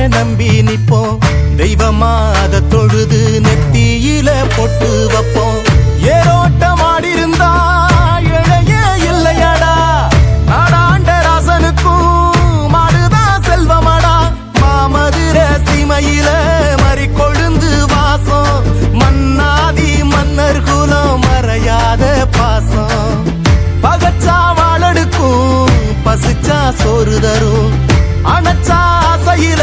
நம்பி நிப்போம் தெய்வமா அத தொழுது நெத்தியில பொட்டு வைப்போம் ஏரோட்டம் ஆடி இருந்தா இழைய இல்லையடா நாடாண்ட ராசனுக்கும் மாடுதான் செல்வமடா மாமதுர சீமையில மறி கொழுந்து வாசம் மன்னாதி மன்னர் குலம் மறையாத பாசம் பகச்சா வாழடுக்கும் பசிச்சா சோறு தரும் அணைச்சா ஆசையில